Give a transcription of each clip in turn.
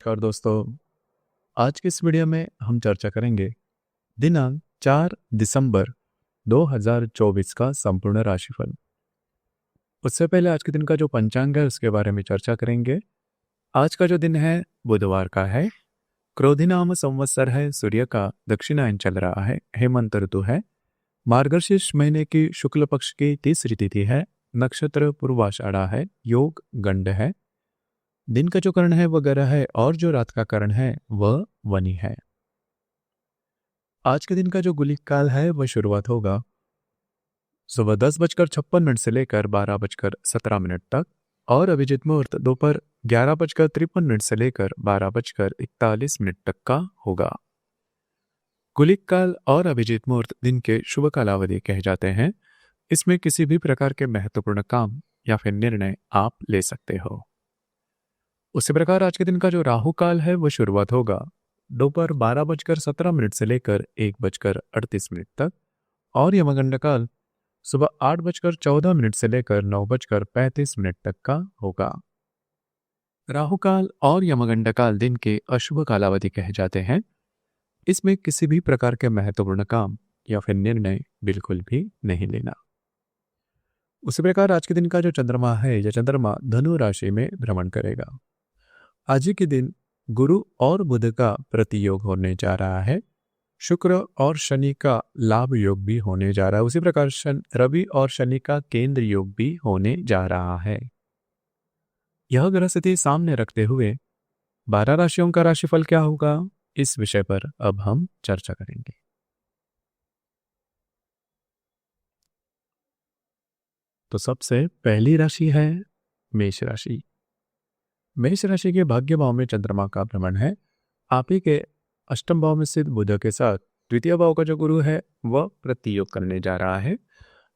नमस्कार दोस्तों, आज की इस वीडियो में हम चर्चा करेंगे दिनांक 4 दिसंबर 2024 का संपूर्ण राशिफल। उससे पहले आज के दिन का जो पंचांग है उसके बारे में चर्चा करेंगे। आज का जो दिन है बुधवार का है, क्रोधिनाम संवत्सर है, सूर्य का दक्षिणायन चल रहा है, हेमंत ऋतु है, मार्गशीर्ष महीने की शुक्ल पक्ष की तीसरी तिथि है, नक्षत्र पूर्वाषाढ़ा है, योग गंड है, दिन का जो करण है वह ग्रह है और जो रात का करण है वह वनी है। आज के दिन का जो गुलिक काल है वह शुरुआत होगा सुबह 10:56 से लेकर 12:17 तक और अभिजीत मुहूर्त दोपहर 11:53 से लेकर 12:41 तक का होगा। गुलिक काल और अभिजीत मुहूर्त दिन के शुभ कालावधि कहे जाते हैं। इसमें किसी भी प्रकार के महत्वपूर्ण काम या फिर निर्णय आप ले सकते हो। उसी प्रकार आज के दिन का जो राहु काल है वह शुरुआत होगा दोपहर 12:17 से लेकर 1:38 तक और यमगंड काल सुबह 8:14 से लेकर 9:35 तक का होगा। राहु काल और यमगंड काल दिन के अशुभ कालावधि कहे जाते हैं। इसमें किसी भी प्रकार के महत्वपूर्ण काम या फिर निर्णय बिल्कुल भी नहीं लेना। उसी प्रकार आज के दिन का जो चंद्रमा है यह चंद्रमा धनु राशि में भ्रमण करेगा। आज के दिन गुरु और बुध का प्रतियोग होने जा रहा है। शुक्र और शनि का लाभ योग भी होने जा रहा है। उसी प्रकार रवि और शनि का केंद्र योग भी होने जा रहा है। यह ग्रह स्थिति सामने रखते हुए 12 राशियों का राशिफल क्या होगा, इस विषय पर अब हम चर्चा करेंगे। तो सबसे पहली राशि है मेष राशि। मेष राशि के भाग्य भाव में चंद्रमा का भ्रमण है। आप ही के अष्टम भाव में स्थित बुध के साथ द्वितीय भाव का जो गुरु है वह प्रतियोग करने जा रहा है।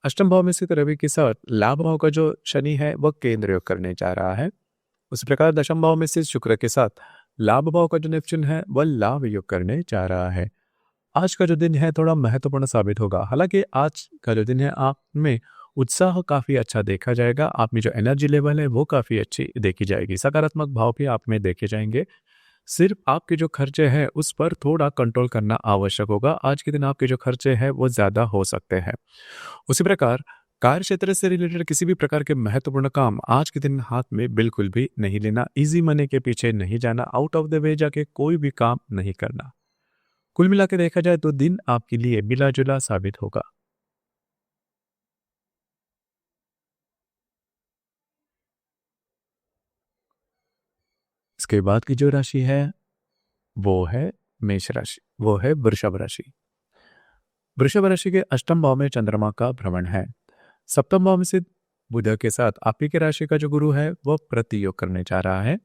अष्टम भाव में स्थित रवि के साथ लाभ भाव का जो शनि है वह केंद्र योग करने जा रहा है। उसी प्रकार दशम भाव में स्थित शुक्र के साथ लाभ भाव का जो नेपच्यून है वह लाभ योग करने जा रहा है। आज का जो दिन है थोड़ा महत्वपूर्ण साबित होगा। हालांकि आज का जो दिन है आप में उत्साह काफी अच्छा देखा जाएगा। आप में जो एनर्जी लेवल है वो काफी अच्छी देखी जाएगी। सकारात्मक भाव भी आप में देखे जाएंगे। सिर्फ आपके जो खर्चे हैं उस पर थोड़ा कंट्रोल करना आवश्यक होगा। आज के दिन आपके जो खर्चे हैं वो ज्यादा हो सकते हैं। उसी प्रकार कार्य क्षेत्र से रिलेटेड किसी भी प्रकार के महत्वपूर्ण काम आज के दिन हाथ में बिल्कुल भी नहीं लेना। इजी मनी के पीछे नहीं जाना। आउट ऑफ द वे जाके कोई भी काम नहीं करना। कुल मिला के देखा जाए तो दिन आपके लिए मिला जुला साबित होगा। इसके बाद की जो राशि है वो है मेष राशि, वो है वृषभ राशि। वृषभ राशि के अष्टम भाव में चंद्रमा का भ्रमण है। सप्तम भाव में स्थित बुध के साथ आप ही के राशि का जो गुरु है वह प्रतियोग करने जा रहा है।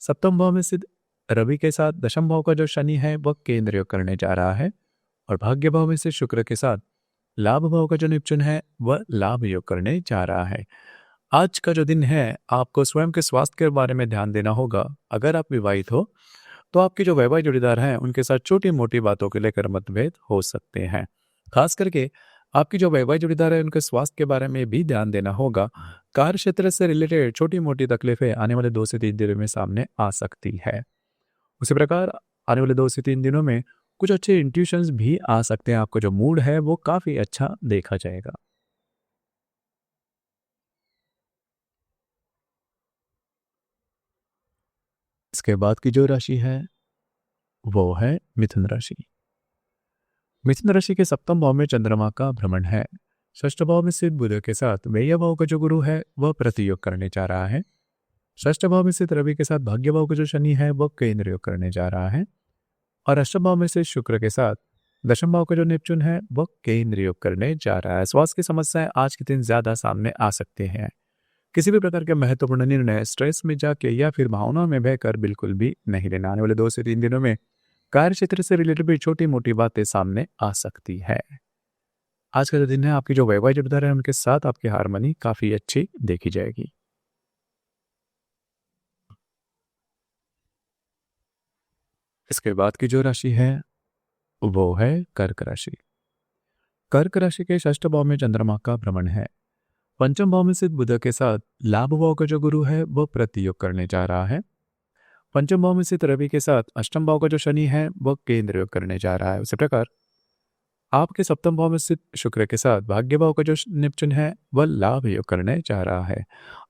सप्तम भाव में स्थित रवि के साथ दशम भाव का जो शनि है वह केंद्र योग करने जा रहा है और भाग्य भाव में स्थित शुक्र के साथ लाभ भाव का जो निपचन है वह लाभ योग करने जा रहा है। आज का जो दिन है आपको स्वयं के स्वास्थ्य के बारे में ध्यान देना होगा। अगर आप विवाहित हो तो आपके जो वैवाहिक जोड़ीदार हैं उनके साथ छोटी मोटी बातों को लेकर मतभेद हो सकते हैं। खास करके आपकी जो वैवाहिक जोड़ीदार है उनके स्वास्थ्य के बारे में भी ध्यान देना होगा। कार्य क्षेत्र से रिलेटेड छोटी मोटी तकलीफें आने वाले 2 से 3 दिनों में सामने आ सकती है। उसी प्रकार आने वाले 2 से 3 दिनों में कुछ अच्छे इंट्यूशंस भी आ सकते हैं। आपका जो मूड है वो काफी अच्छा देखा जाएगा। इसके बाद की जो राशि है वो है मिथुन राशि। मिथुन राशि के सप्तम भाव में चंद्रमा का भ्रमण है। षष्ठ भाव में स्थित बुध के साथ व्यय भाव का जो गुरु है वह प्रतियोग करने जा रहा है। षष्ठ भाव में स्थित रवि के साथ भाग्य भाव का जो शनि है वह केंद्र योग करने जा रहा है और अष्टम भाव में स्थित शुक्र के साथ दशम भाव का जो नेपच्यून है वह केंद्र योग करने जा रहा है। स्वास्थ्य की समस्याएं आज के दिन ज्यादा सामने आ सकते हैं। किसी भी प्रकार के महत्वपूर्ण निर्णय स्ट्रेस में जाके या फिर भावनाओं में बहकर बिल्कुल भी नहीं लेना। आने वाले 2 से 3 दिनों में कार्य क्षेत्र से रिलेटेड भी छोटी मोटी बातें सामने आ सकती है। आज का जो दिन है आपकी जो वैवाहिक जोड़ीदार है उनके साथ आपकी हार्मनी काफी अच्छी देखी जाएगी। इसके बाद की जो राशि है वो है कर्क राशि। कर्क राशि के षष्ठ भाव में चंद्रमा का भ्रमण है। पंचम भाव में स्थित बुध के साथ लाभ भाव का जो गुरु है वह प्रतियोग करने जा रहा है पंचम भाव में स्थित रवि के साथ अष्टम भाव का जो शनि है वह केंद्र योग करने जा रहा है। उसी प्रकार आपके सप्तम भाव में स्थित शुक्र के साथ भाग्य भाव का जो नेपच्यून है वह लाभ योग करने जा रहा है।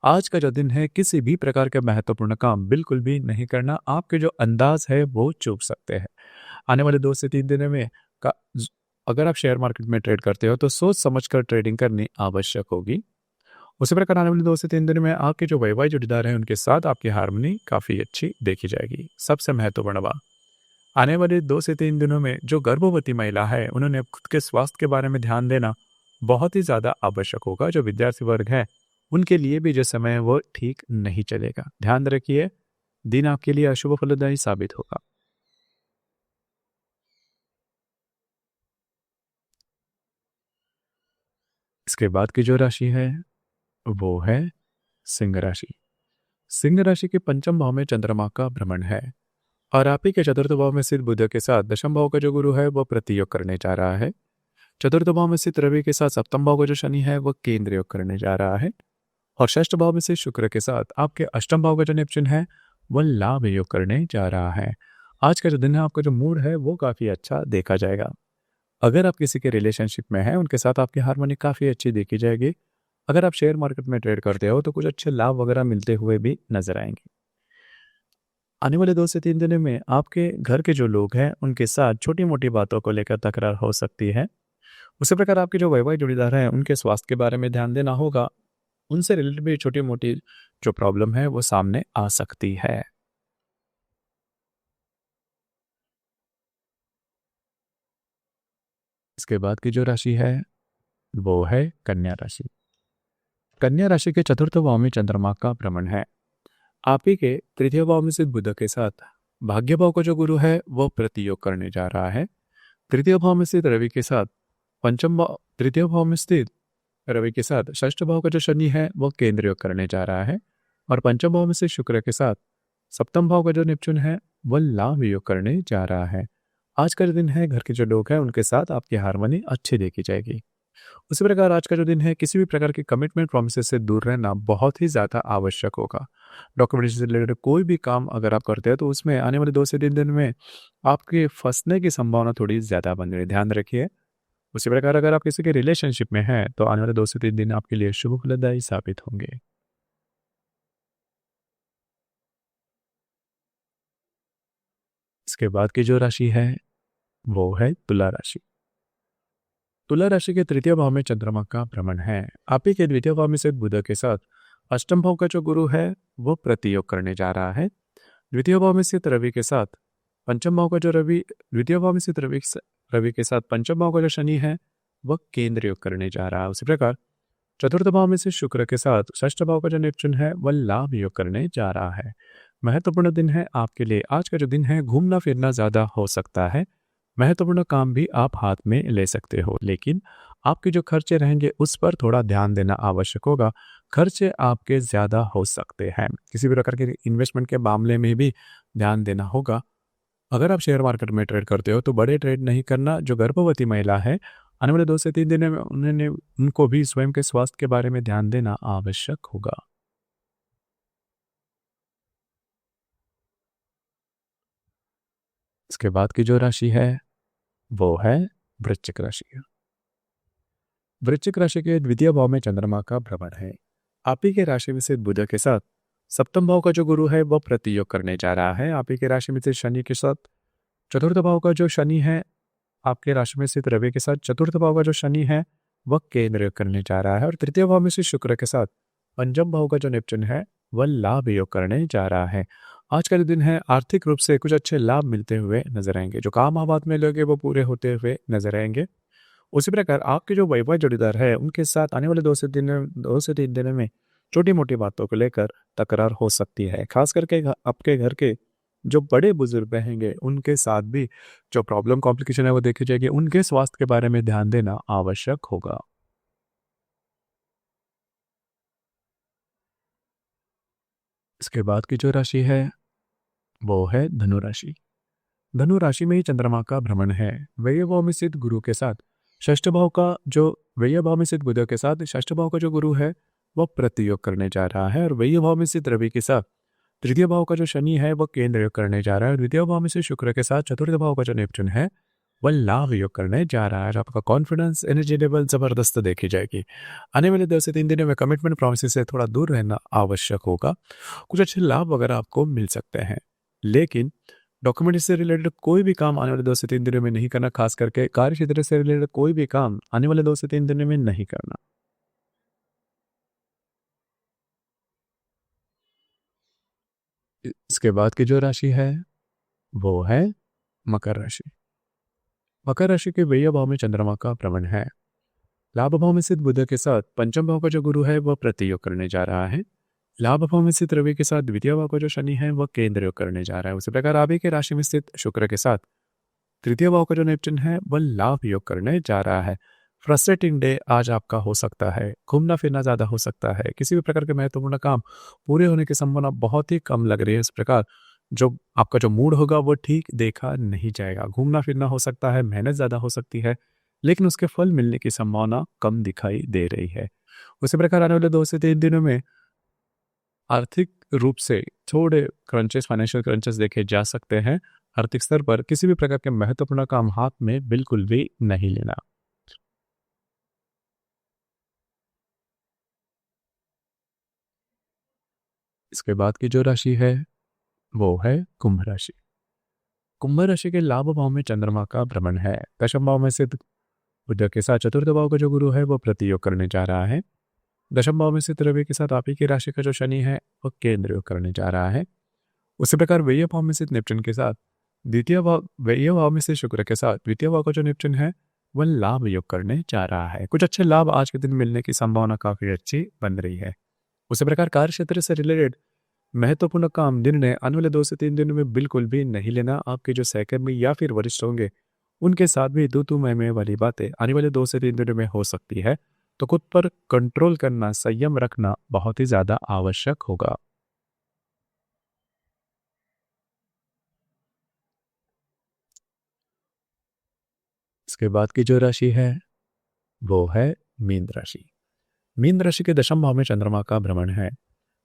आज का जो दिन है किसी भी प्रकार के महत्वपूर्ण काम बिल्कुल भी नहीं करना, आपके जो अंदाज है वो चूक सकते हैं। आने वाले 2 से 3 दिनों में का अगर आप शेयर मार्केट में ट्रेड करते हो तो सोच समझकर ट्रेडिंग करनी आवश्यक होगी। उसी प्रकार आने वाले 2 से 3 दिन में आपके जो वैवाहिक जोड़ीदार हैं उनके साथ आपकी हार्मनी काफ़ी अच्छी देखी जाएगी। सबसे महत्वपूर्ण बात, आने वाले 2 से 3 दिनों में जो गर्भवती महिला है उन्होंने खुद के स्वास्थ्य के बारे में ध्यान देना बहुत ही ज़्यादा आवश्यक होगा। जो विद्यार्थी वर्ग है उनके लिए भी जो समय है वो ठीक नहीं चलेगा। ध्यान रखिए, दिन आपके लिए अशुभ फलदायी साबित होगा। इसके बाद की जो राशि है वो है सिंह राशि। सिंह राशि के पंचम भाव में चंद्रमा का भ्रमण है और आप ही के चतुर्थ भाव में स्थित बुध के साथ दशम भाव का जो गुरु है वो प्रतियोग करने जा रहा है। चतुर्थ भाव में स्थित रवि के साथ सप्तम भाव का जो शनि है वह केंद्र योग करने जा रहा है और षष्ठ भाव में से शुक्र के साथ आपके अष्टम भाव का जो नेपच्यून है वह लाभ योग करने जा रहा है। आज का जो दिन है आपका जो मूड है वो काफी अच्छा देखा जाएगा। अगर आप किसी के रिलेशनशिप में हैं उनके साथ आपकी हार्मनी काफी अच्छी देखी जाएगी। अगर आप शेयर मार्केट में ट्रेड करते हो तो कुछ अच्छे लाभ वगैरह मिलते हुए भी नजर आएंगे। आने वाले 2 से 3 दिनों में आपके घर के जो लोग हैं उनके साथ छोटी मोटी बातों को लेकर तकरार हो सकती है। उसी प्रकार आपके जो वैवाहिक जोड़ीदार हैं उनके स्वास्थ्य के बारे में ध्यान देना होगा। उनसे रिलेटेड भी छोटी मोटी जो प्रॉब्लम है वो सामने आ सकती है। इसके बाद की जो राशि है वो है कन्या राशि। कन्या राशि के चतुर्थ भाव में चंद्रमा का भ्रमण है। आप ही के तृतीय भाव में स्थित बुध के साथ भाग्य भाव का जो गुरु है वो प्रतियोग करने जा रहा है। तृतीय भाव में स्थित रवि के साथ पंचम भाव तृतीय भाव में स्थित रवि के साथ षष्ठ भाव का जो शनि है वो केंद्र योग करने जा रहा है और पंचम भाव में से शुक्र के साथ सप्तम भाव का जो नेपच्यून है वह लाभ योग करने जा रहा है। आज का जो दिन है घर के जो लोग हैं उनके साथ आपकी हार्मनी अच्छी देखी जाएगी। उसी प्रकार आज का जो दिन है किसी भी प्रकार के कमिटमेंट प्रोमिस से दूर रहना बहुत ही ज़्यादा आवश्यक होगा। डॉक्यूमेंटेशन से रिलेटेड कोई भी काम अगर आप करते हैं तो उसमें आने वाले 2 से 3 दिन में आपके फंसने की संभावना थोड़ी ज़्यादा बन रही है, ध्यान रखिए। उसी प्रकार अगर आप किसी के रिलेशनशिप में हैं तो आने वाले 2 से 3 दिन आपके लिए शुभ फलदायी साबित होंगे। इसके बाद की जो राशि है वो है तुला राशि। तुला राशि के तृतीय भाव में चंद्रमा का भ्रमण है। आप ही के द्वितीय भाव में से बुध के साथ अष्टम भाव का जो गुरु है वो प्रतियोग करने जा रहा है। द्वितीय भाव में स्थित रवि के साथ पंचम भाव का जो रवि द्वितीय भाव में स्थित रवि के साथ पंचम भाव का जो शनि है वह केंद्र योग करने जा रहा है। उसी प्रकार चतुर्थ भाव में से शुक्र के साथ षष्ठ भाव का जो नेपच्यून है वह लाभ योग करने जा रहा है। महत्वपूर्ण दिन है आपके लिए। आज का जो दिन है घूमना फिरना ज्यादा हो सकता है। महत्वपूर्ण काम भी आप हाथ में ले सकते हो, लेकिन आपके जो खर्चे रहेंगे उस पर थोड़ा ध्यान देना आवश्यक होगा। खर्चे आपके ज़्यादा हो सकते हैं। किसी भी प्रकार के इन्वेस्टमेंट के मामले में भी ध्यान देना होगा। अगर आप शेयर मार्केट में ट्रेड करते हो तो बड़े ट्रेड नहीं करना। जो गर्भवती महिला है आने वाले 2 से 3 दिनों में उनको भी स्वयं के स्वास्थ्य के बारे में ध्यान देना आवश्यक होगा। इसके बाद की जो राशि है वो है वृश्चिक राशि। वृश्चिक राशि के द्वितीय भाव में चंद्रमा का भ्रमण है। आप ही के राशि में स्थित बुध के साथ सप्तम भाव का जो गुरु है वह प्रतियोग करने जा रहा है। आप ही के राशि में स्थित शनि के साथ चतुर्थ भाव का जो शनि है आपके राशि में स्थित रवि के साथ चतुर्थ भाव का जो शनि है वह केंद्र योग करने जा रहा है और तृतीय भाव में से शुक्र के साथ पंचम भाव का जो नेपच्यून है वह लाभ योग करने जा रहा है। आज का जो दिन है आर्थिक रूप से कुछ अच्छे लाभ मिलते हुए नजर आएंगे। जो काम आप हाथ में लोगे वो पूरे होते हुए नजर आएंगे। उसी प्रकार आपके जो वैवाहिक जोड़ीदार है उनके साथ आने वाले 2 से 3 दिनों में छोटी मोटी बातों को लेकर तकरार हो सकती है। खास करके आपके घर के जो बड़े बुजुर्ग रहेंगे उनके साथ भी जो प्रॉब्लम कॉम्प्लिकेशन है वो देखी जाएगी। उनके स्वास्थ्य के बारे में ध्यान देना आवश्यक होगा। इसके बाद की जो राशि है वो है धनु राशि। धनु राशि में ही चंद्रमा का भ्रमण है। व्यय भाव में स्थित गुरु के साथ षष्ठ भाव का जो व्यय भाव में स्थित बुध के साथ षष्ठ भाव का जो गुरु है वह प्रतियोग करने जा रहा है और व्यय भाव में स्थित रवि के साथ तृतीय भाव का जो शनि है वह केंद्र योग करने जा रहा है, और द्वितीय भाव में से शुक्र के साथ चतुर्थ भाव का जो नेपच्यून है वह लाभ योग करने जा रहा है। और आपका कॉन्फिडेंस एनर्जी लेवल जबरदस्त देखी जाएगी। आने वाले 2 से 3 दिनों में कमिटमेंट प्रॉमिसेस से थोड़ा दूर रहना आवश्यक होगा। कुछ अच्छे लाभ वगैरह आपको मिल सकते हैं, लेकिन डॉक्यूमेंट से रिलेटेड कोई भी काम आने वाले 2 से 3 दिनों में नहीं करना। खास करके कार्य क्षेत्र से रिलेटेड कोई भी काम आने वाले 2 से 3 दिनों में नहीं करना। इसके बाद की जो राशि है वो है मकर राशि। मकर राशि के व्यय भाव में चंद्रमा का भ्रमण है। लाभ भाव में स्थित बुध के साथ पंचम भाव का जो गुरु है वह प्रतियोग करने जा रहा है। लाभ भाव में स्थित रवि के साथ द्वितीय भाव का जो शनि है वह केंद्र योग करने जा रहा है। उसी प्रकार आप ही के राशि में स्थित शुक्र के साथ तृतीय भाव का जो नेपच्यून है वह लाभ योग करने जा रहा है। फ्रस्ट्रेटिंग डे आज आपका हो सकता है। घूमना फिरना ज्यादा हो सकता है। किसी भी प्रकार के महत्वपूर्ण काम पूरे होने की संभावना बहुत ही कम लग रही है। इस प्रकार जो आपका जो मूड होगा वो ठीक देखा नहीं जाएगा। घूमना फिरना हो सकता है, मेहनत ज्यादा हो सकती है, लेकिन उसके फल मिलने की संभावना कम दिखाई दे रही है। उसी प्रकार आने वाले 2 से 3 दिनों में आर्थिक रूप से थोड़े क्रंचेस, फाइनेंशियल क्रंचेस देखे जा सकते हैं। आर्थिक स्तर पर किसी भी प्रकार के महत्वपूर्ण काम हाथ में बिल्कुल भी नहीं लेना। इसके बाद की जो राशि है वो है कुंभ राशि। कुंभ राशि के लाभ भाव में चंद्रमा का भ्रमण है। दशम भाव में स्थित बुध के साथ चतुर्थ भाव का जो गुरु है वो प्रतियोग करने जा रहा है। दशम भाव में स्थित रवि के साथ आप ही की राशि का जो शनि है वह केंद्र योग करने जा रहा है। उसी प्रकार व्यय भाव में स्थित नेपच्यून के साथ द्वितीय भाव, व्यय भाव में स्थित शुक्र के साथ द्वितीय भाव का जो नेपच्यून है वह लाभ योग करने जा रहा है। कुछ अच्छे लाभ आज के दिन मिलने की संभावना काफी अच्छी बन रही है। उसी प्रकार कार्य क्षेत्र से रिलेटेड महत्वपूर्ण काम निर्णय आने वाले 2 से 3 दिनों में बिल्कुल भी नहीं लेना। आपके जो सहकर्मी या फिर वरिष्ठ होंगे उनके साथ भी तू मैं वाली बातें आने वाले 2 से 3 दिनों में हो सकती है। तो खुद पर कंट्रोल करना, संयम रखना बहुत ही ज्यादा आवश्यक होगा। इसके बाद की जो राशि है वो है मीन राशि। मीन राशि के दशम भाव में चंद्रमा का भ्रमण है।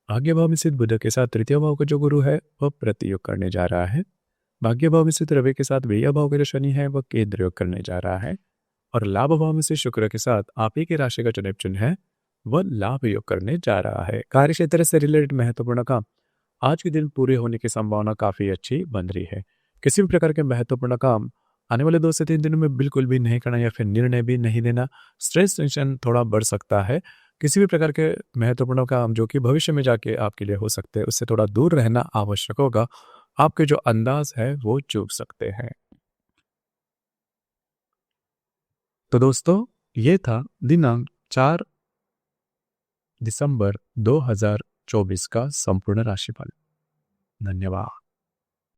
भाग्य भाव में स्थित बुध के साथ तृतीय भाव का जो गुरु है वह प्रतियोग करने जा रहा है। भाग्य भाव में स्थित रवि के साथ व्यय भाव का जो शनि है वह केंद्र योग करने जा रहा है। और लाभ भाव में से शुक्र के साथ आप ही की राशि का जो नेपच्यून है वह लाभ योग करने जा रहा है। कार्य क्षेत्र से रिलेटेड महत्वपूर्ण काम आज के दिन पूरे होने की संभावना काफी अच्छी बन रही है। किसी भी प्रकार के महत्वपूर्ण काम आने वाले 2 से 3 दिनों में बिल्कुल भी नहीं करना, या फिर निर्णय भी नहीं लेना। स्ट्रेस टेंशन थोड़ा बढ़ सकता है। किसी भी प्रकार के महत्वपूर्ण काम जो कि भविष्य में जाके आपके लिए हो सकते हैं उससे थोड़ा दूर रहना आवश्यक होगा। आपके जो अंदाज है वो चूक सकते हैं। तो दोस्तों, ये था दिनांक 4 दिसंबर 2024 का संपूर्ण राशिफल। धन्यवाद।